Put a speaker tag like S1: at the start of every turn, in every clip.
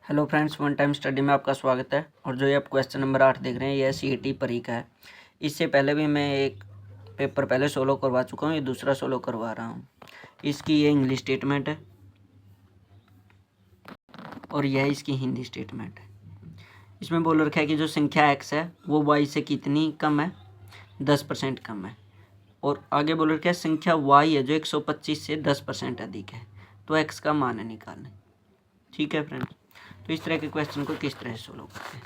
S1: Hello friends, one time study में आपका स्वागत है। और जो ये आप क्वेश्चन नंबर 8 देख रहे हैं, यह सीईटी परी का है। इससे पहले भी मैं एक पेपर पहले सोलो करवा चुका हूँ, ये दूसरा सोलो करवा रहा हूँ। इसकी ये इंग्लिश स्टेटमेंट है और यह इसकी हिंदी स्टेटमेंट है। इसमें बोल रखा है कि जो संख्या एक्स है वो वाई से कितनी कम है, 10% कम है। और आगे बोल रखा है संख्या वाई है जो 125 से 10% अधिक है, तो एक्स का मान निकालें। ठीक है फ्रेंड्स, तो इस तरह के क्वेश्चन को किस तरह से सोल्व करते हैं।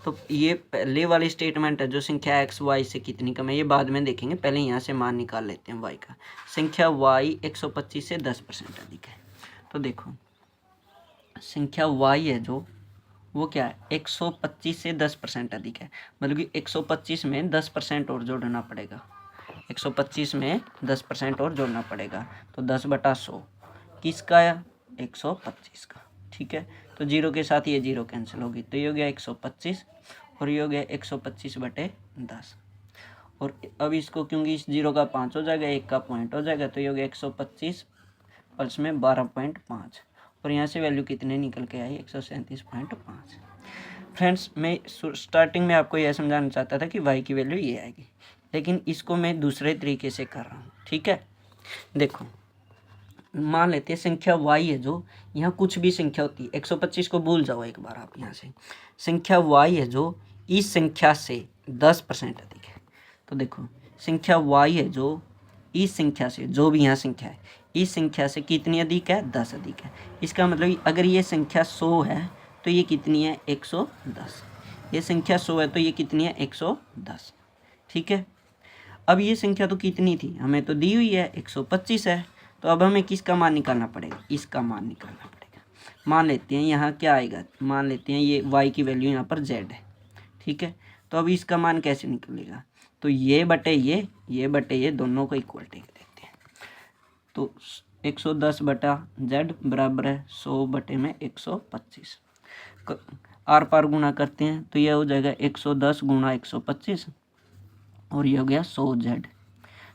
S1: तो ये पहले वाली स्टेटमेंट है, जो संख्या एक्स वाई से कितनी कम है, ये बाद में देखेंगे। पहले यहाँ से मान निकाल लेते हैं वाई का। संख्या वाई 125 से 10% अधिक है। तो देखो संख्या वाई है जो वो क्या है, 125 से 10% अधिक है। मतलब कि 125 में 10% और जोड़ना पड़ेगा। 125 में 10% और जोड़ना पड़ेगा, तो 10/100 किसका आया, 125 का। ठीक है, तो जीरो के साथ ये जीरो कैंसिल होगी, तो ये हो गया 125 और ये हो गया 125/10। और अब इसको क्योंकि इस जीरो का 5 हो जाएगा, एक का पॉइंट हो जाएगा, तो ये हो गया 125 प्लस में 12.5 और यहाँ से वैल्यू कितने निकल के आई, 137.5। फ्रेंड्स, मैं स्टार्टिंग में आपको यह समझाना चाहता था कि वाई की वैल्यू ये आएगी, लेकिन इसको मैं दूसरे तरीके से कर रहा हूँ। ठीक है, देखो मान लेते हैं संख्या y है जो, यहाँ कुछ भी संख्या होती है, 125 को भूल जाओ एक बार आप यहाँ से। संख्या y है जो इस संख्या से 10% अधिक है। तो देखो संख्या y है जो इस संख्या से, जो भी यहाँ संख्या है, इस संख्या से कितनी अधिक है, 10 अधिक है। इसका मतलब अगर ये संख्या 100 है तो ये कितनी है, 110। ये संख्या 100 है तो ये कितनी है, 110। ठीक है, अब ये संख्या तो कितनी थी, हमें तो दी हुई है 125 है, तो अब हमें किसका मान निकालना पड़ेगा, इसका मान निकालना पड़ेगा। मान लेते हैं यहाँ क्या आएगा, मान लेते हैं ये y की वैल्यू यहाँ पर z है। ठीक है, तो अब इसका मान कैसे निकलेगा, तो ये बटे ये दोनों को इक्वलिटी देखते हैं। तो 110/z बराबर है 100 में 125। आर पार गुणा करते हैं तो यह हो जाएगा 110 गुणा 125 और ये हो गया 100z।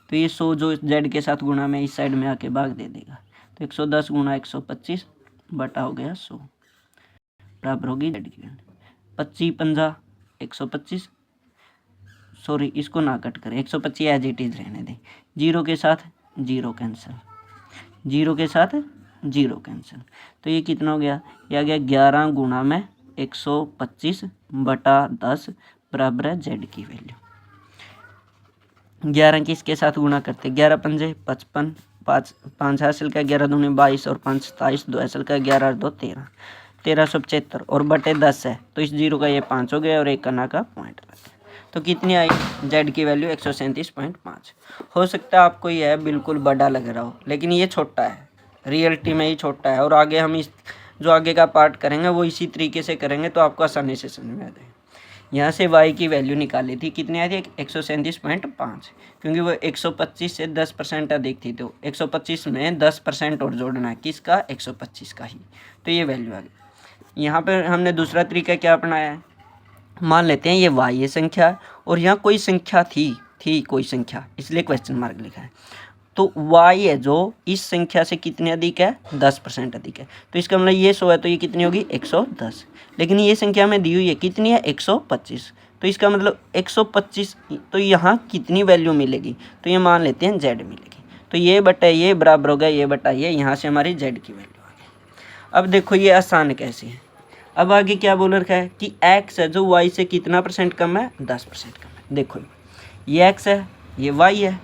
S1: तो ये 100 जो z के साथ गुणा में इस साइड में आके भाग दे देगा, तो 110 गुणा 125 बटा हो गया 100 बराबर होगी z की वैल्यू 25×5 125। सॉरी, इसको ना कट करें, 125 एज इट इज रहने दें। जीरो के साथ जीरो कैंसिल, जीरो के साथ जीरो कैंसिल, तो ये कितना हो गया, ये आ गया 11 गुणा में 125/10 बराबर है z की वैल्यू। 11 किसके साथ गुणा करते, 11×5 55, 5 हासिल का 11 दूनी 22 और 5 27, 2 हासिल का 11 और 2 13, 1375 और बटे 10 है, तो इस जीरो का ये 5 हो गया और एक कना का पॉइंट लग गया। तो कितनी आई, z की वैल्यू 137.5। हो सकता है आपको यह बिल्कुल बड़ा लग रहा हो, लेकिन ये छोटा है, रियलिटी में ही छोटा है। और आगे हम इस जो आगे का पार्ट करेंगे वो इसी तरीके से करेंगे, तो आपको आसानी से समझ में आ जाएगा। यहाँ से y की वैल्यू निकाली थी, कितनी आई थी, 137.5, क्योंकि वो 125 से 10% अधिक थी, तो 125 में 10% और जोड़ना है, किसका, 125 का ही, तो ये वैल्यू आ गई। यहाँ पर हमने दूसरा तरीका क्या अपनाया है, मान लेते हैं ये y ये संख्या और यहाँ कोई संख्या थी कोई संख्या, इसलिए क्वेश्चन मार्क लिखा है। तो y है जो इस संख्या से कितने अधिक है, 10% अधिक है, तो इसका मतलब ये 100 है तो ये कितनी होगी, 110। लेकिन ये संख्या में दी हुई है कितनी है, 125, तो इसका मतलब 125, तो यहाँ कितनी वैल्यू मिलेगी, तो ये मान लेते हैं z मिलेगी। तो ये बटा ये बराबर हो गया ये बटा ये, यहाँ से हमारी z की वैल्यू आ गई। अब देखो ये आसान कैसे है। अब आगे क्या बोल रखा है कि x है जो y से कितना % कम है, 10% कम है। देखो ये x है, ये y है,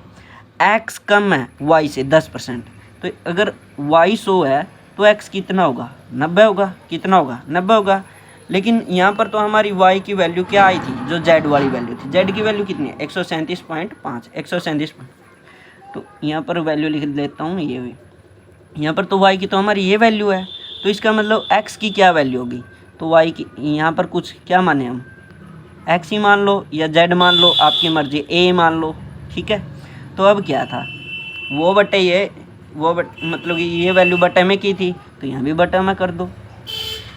S1: x कम है y से 10%, तो अगर y 100 है तो x कितना होगा, 90 होगा, कितना होगा, 90 होगा। लेकिन यहाँ पर तो हमारी y की वैल्यू क्या आई थी, जो z वाली वैल्यू थी, z की वैल्यू कितनी है, 137.5, 137। तो यहाँ पर वैल्यू लिख देता हूँ, ये यहाँ पर तो y की तो हमारी ये वैल्यू है, तो इसका मतलब x की क्या वैल्यू होगी, तो y की यहाँ पर कुछ क्या माने हम, x ही मान लो या z मान लो, आपकी मर्जी, a मान लो। ठीक है, तो अब क्या था, वो बटे ये, मतलब कि ये वैल्यू बटे में की थी, तो यहाँ भी बटे में कर दो,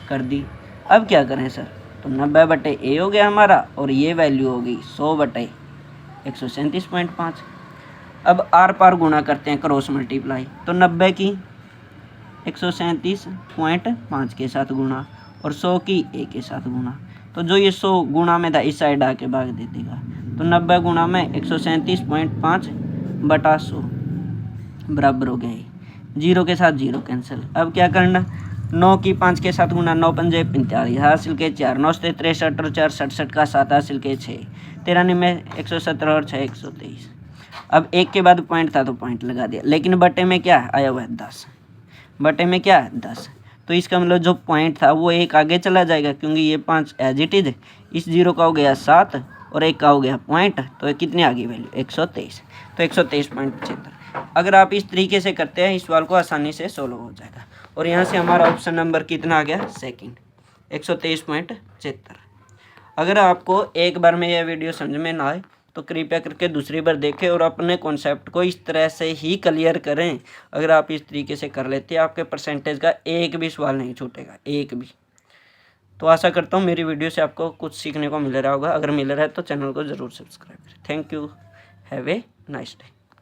S1: कर दी। अब क्या करें सर, तो 90/a हो गया हमारा और ये वैल्यू होगी 100/137.5। अब आर पार गुणा करते हैं, क्रॉस मल्टीप्लाई, तो 90 की 137.5 के साथ गुणा और 100 की a के साथ गुणा, तो जो ये 100 गुणा में था इस साइड आके भाग दे देगा, तो 90 गुणा में 137.5 बटा 100 बराबर हो गया ये, 0 के साथ 0 कैंसिल। अब क्या करना, 9 की 5 के साथ गुणा, 9 पंजे 45 हासिल के 4, 9 से 63 और 4 67 का 7 हासिल के 6, 93 में 117 और 6 123। अब एक के बाद पॉइंट था तो पॉइंट लगा दिया, लेकिन बटे में क्या आया हुआ है 10, बटे में क्या है 10, तो इसका मतलब जो पॉइंट था वो एक आगे चला जाएगा, क्योंकि ये 5 एज इट इज, इस 0 का हो गया 7 और एक का हो गया पॉइंट, तो कितनी आ गई वैल्यू 123, तो 123.75। अगर आप इस तरीके से करते हैं इस सवाल को आसानी से सोल्व हो जाएगा। और यहाँ से हमारा ऑप्शन नंबर कितना आ गया, सेकंड, 123.75। अगर आपको एक बार में यह वीडियो समझ में ना आए तो कृपया करके दूसरी बार देखें और अपने कॉन्सेप्ट को इस तरह से ही क्लियर करें। अगर आप इस तरीके से कर लेते हैं आपके परसेंटेज का एक भी सवाल नहीं छूटेगा, एक भी। तो आशा करता हूँ मेरी वीडियो से आपको कुछ सीखने को मिल रहा होगा। अगर मिल रहा है तो चैनल को ज़रूर सब्सक्राइब करें। Thank you, have a nice day.